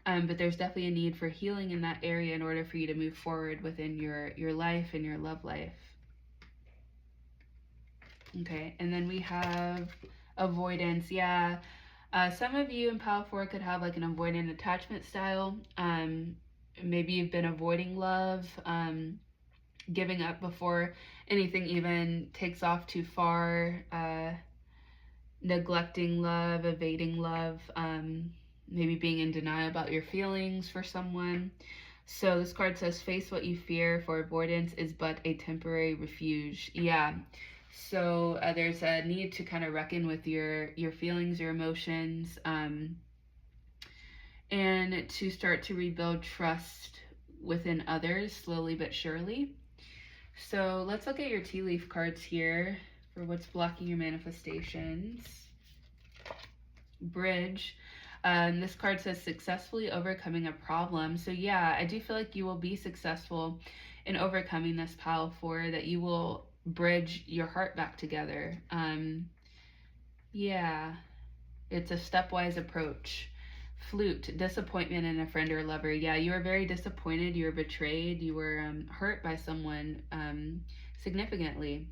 But there's definitely a need for healing in that area in order for you to move forward within your life and your love life. Okay, and then we have avoidance. Yeah, some of you in pile 4 could have like an avoidant attachment style. Maybe you've been avoiding love, giving up before anything even takes off too far, neglecting love, evading love, maybe being in denial about your feelings for someone. So this card says face what you fear, for avoidance is but a temporary refuge. Yeah, so there's a need to kind of reckon with your feelings, your emotions, and to start to rebuild trust within others slowly but surely. So let's look at your tea leaf cards here for what's blocking your manifestations. Bridge. This card says successfully overcoming a problem. So yeah, I do feel like you will be successful in overcoming this pile 4, that you will bridge your heart back together. Yeah, it's a stepwise approach. Flute. Disappointment in a friend or lover. Yeah, you were very disappointed, you were betrayed, you were hurt by someone significantly,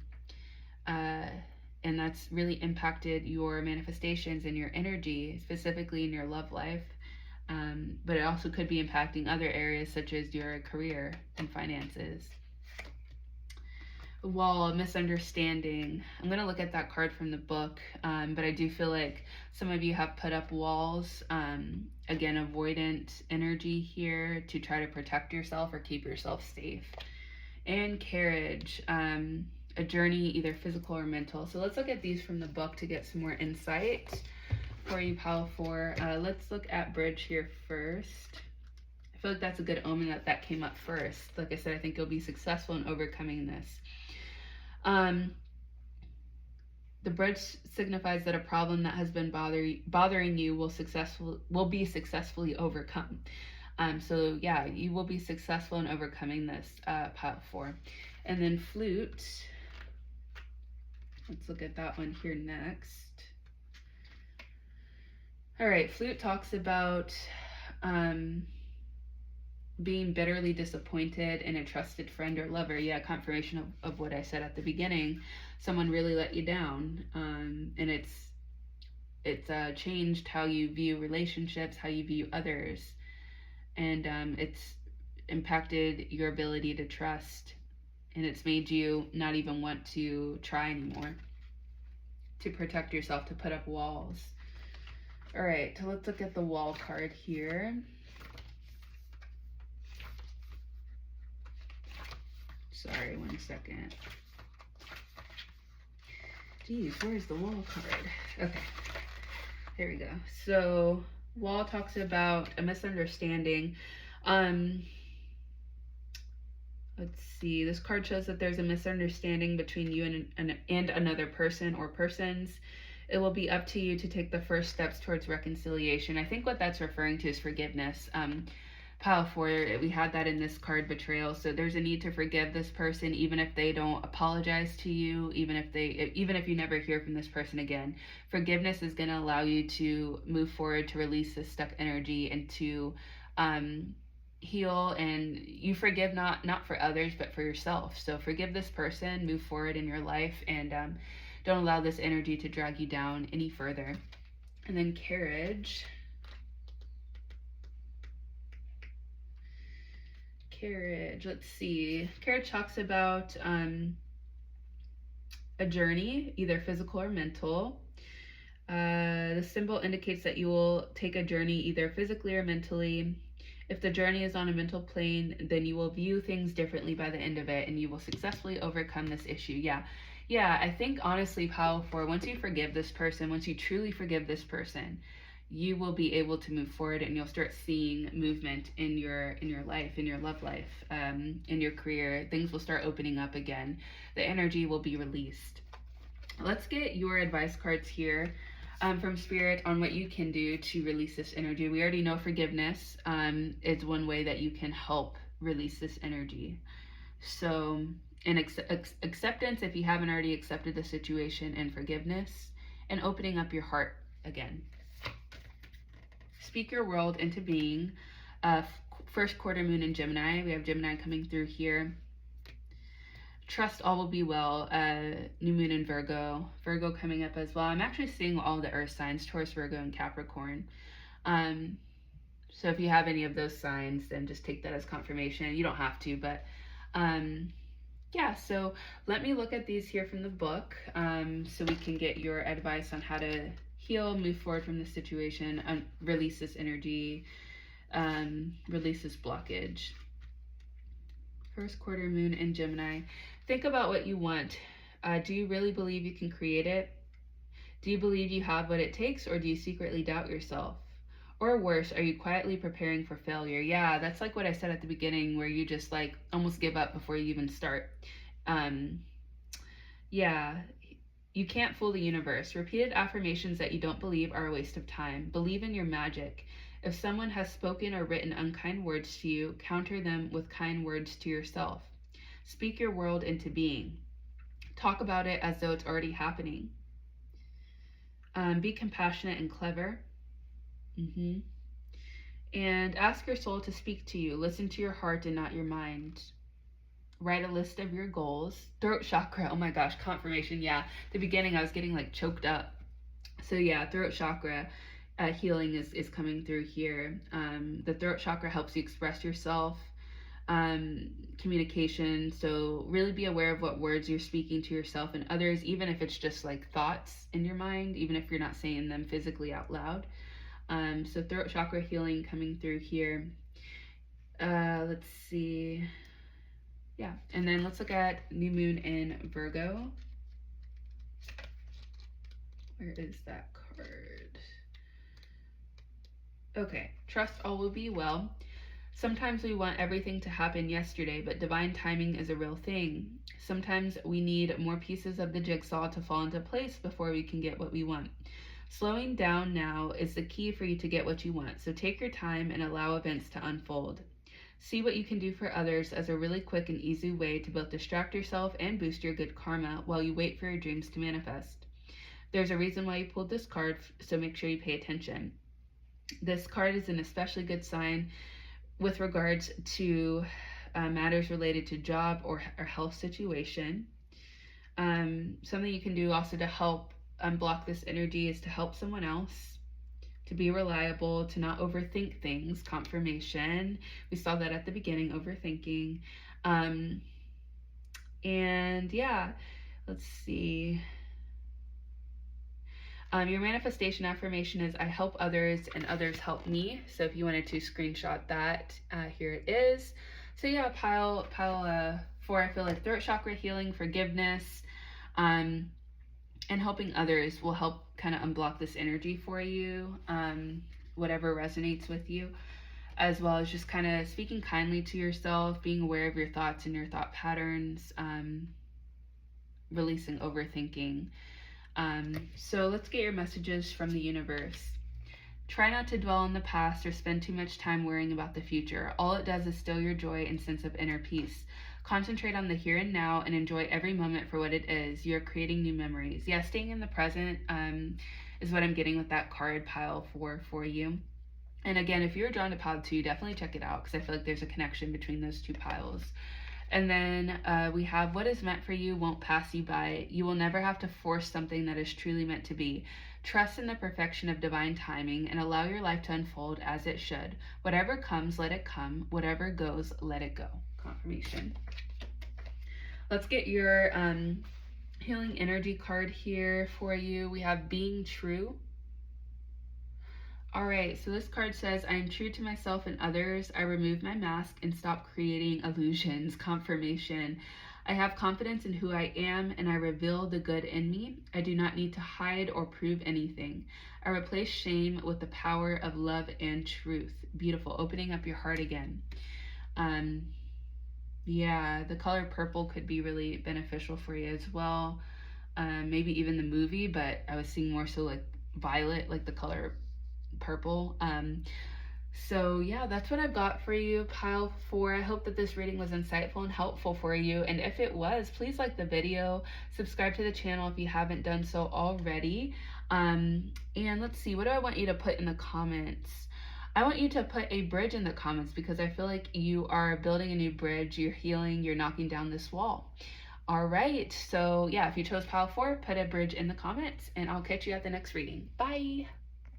and that's really impacted your manifestations and your energy, specifically in your love life, but it also could be impacting other areas such as your career and finances. Wall, misunderstanding. I'm going to look at that card from the book, but I do feel like some of you have put up walls, again, avoidant energy here to try to protect yourself or keep yourself safe. And carriage, a journey, either physical or mental. So let's look at these from the book to get some more insight for you, pile 4. Let's look at bridge here first. I feel like that's a good omen that came up first. Like I said, I think you'll be successful in overcoming this. The bridge signifies that a problem that has been bothering you will be successfully overcome. So yeah, you will be successful in overcoming this, pile 4. And then flute. Let's look at that one here next. All right, flute talks about being bitterly disappointed in a trusted friend or lover. Yeah, confirmation of what I said at the beginning. Someone really let you down, and it's changed how you view relationships, how you view others, and it's impacted your ability to trust, and it's made you not even want to try anymore, to protect yourself, to put up walls. All right, so let's look at the wall card here. Sorry, one second. Geez, where's the wall card? Okay, there we go. So wall talks about a misunderstanding. Let's see. This card shows that there's a misunderstanding between you and another person or persons. It will be up to you to take the first steps towards reconciliation. I think what that's referring to is forgiveness. Pile 4, we had that in this card, betrayal. So there's a need to forgive this person, even if they don't apologize to you, even if you never hear from this person again. Forgiveness is going to allow you to move forward, to release this stuck energy, and to heal. And you forgive not for others, but for yourself. So forgive this person, move forward in your life, and don't allow this energy to drag you down any further. And then carriage. Let's see. Carriage talks about a journey, either physical or mental. The symbol indicates that you will take a journey either physically or mentally. If the journey is on a mental plane, then you will view things differently by the end of it, and you will successfully overcome this issue. Yeah, I think honestly, Pile 4, once you forgive this person, once you truly forgive this person, you will be able to move forward, and you'll start seeing movement in your life, in your love life, in your career. Things will start opening up again. The energy will be released. Let's get your advice cards here from Spirit on what you can do to release this energy. We already know forgiveness is one way that you can help release this energy. So, and acceptance, if you haven't already accepted the situation, and forgiveness, and opening up your heart again. Speak your world into being. First quarter moon in Gemini. We have Gemini coming through here. Trust all will be well. New moon in Virgo. Virgo coming up as well. I'm actually seeing all the earth signs, Taurus, Virgo, and Capricorn. So if you have any of those signs, then just take that as confirmation. You don't have to, but yeah, so let me look at these here from the book so we can get your advice on how to heal, move forward from the situation, release this energy, release this blockage. First quarter moon in Gemini. Think about what you want. Do you really believe you can create it? Do you believe you have what it takes, or do you secretly doubt yourself? Or worse, are you quietly preparing for failure? Yeah, that's like what I said at the beginning, where you just like almost give up before you even start. Yeah. You can't fool the universe. Repeated affirmations that you don't believe are a waste of time. Believe in your magic. If someone has spoken or written unkind words to you, counter them with kind words to yourself. Speak your world into being. Talk about it as though it's already happening. Be compassionate and clever. And ask your soul to speak to you. Listen to your heart and not your mind. Write a list of your goals. Throat chakra, oh my gosh, confirmation. Yeah, the beginning I was getting like choked up. So yeah, throat chakra healing is coming through here. The throat chakra helps you express yourself, communication. So really be aware of what words you're speaking to yourself and others, even if it's just like thoughts in your mind, even if you're not saying them physically out loud. So throat chakra healing coming through here. Let's see. Yeah, and then let's look at new moon in Virgo. Where is that card? Okay, trust all will be well. Sometimes we want everything to happen yesterday, but divine timing is a real thing. Sometimes we need more pieces of the jigsaw to fall into place before we can get what we want. Slowing down now is the key for you to get what you want, so take your time and allow events to unfold. See what you can do for others as a really quick and easy way to both distract yourself and boost your good karma while you wait for your dreams to manifest. There's a reason why you pulled this card, so make sure you pay attention. This card is an especially good sign with regards to matters related to job or health situation. Something you can do also to help unblock this energy is to help someone else, to be reliable, to not overthink things. Confirmation. We saw that at the beginning, overthinking. And yeah, let's see. Your manifestation affirmation is I help others and others help me. So if you wanted to screenshot that, here it is. So yeah, pile 4, I feel like throat chakra healing, forgiveness, and helping others will help kind of unblock this energy for you, whatever resonates with you, as well as just kind of speaking kindly to yourself, being aware of your thoughts and your thought patterns, releasing overthinking. So let's get your messages from the universe. Try not to dwell on the past or spend too much time worrying about the future. All it does is still your joy and sense of inner peace. Concentrate on the here and now and enjoy every moment for what it is. You're creating new memories. Yeah, staying in the present is what I'm getting with that card pile for you. And again, if you're drawn to pile 2, definitely check it out, because I feel like there's a connection between those 2 piles. And then we have, what is meant for you won't pass you by. You will never have to force something that is truly meant to be. Trust in the perfection of divine timing and allow your life to unfold as it should. Whatever comes, let it come. Whatever goes, let it go. Confirmation. Let's get your healing energy card here for you. We have being true. All right, so this card says, I am true to myself and others. I remove my mask and stop creating illusions. Confirmation. I have confidence in who I am and I reveal the good in me. I do not need to hide or prove anything. I replace shame with the power of love and truth. Beautiful. Opening up your heart again. Yeah, the color purple could be really beneficial for you as well. Maybe even the movie, but I was seeing more so like violet, like the color purple. So yeah, that's what I've got for you, pile 4. I hope that this reading was insightful and helpful for you, and if it was, please like the video, subscribe to the channel if you haven't done so already. And let's see, what do I want you to put in the comments? I want you to put a bridge in the comments, because I feel like you are building a new bridge, you're healing, you're knocking down this wall. All right, so yeah, if you chose pile 4, put a bridge in the comments, and I'll catch you at the next reading. Bye.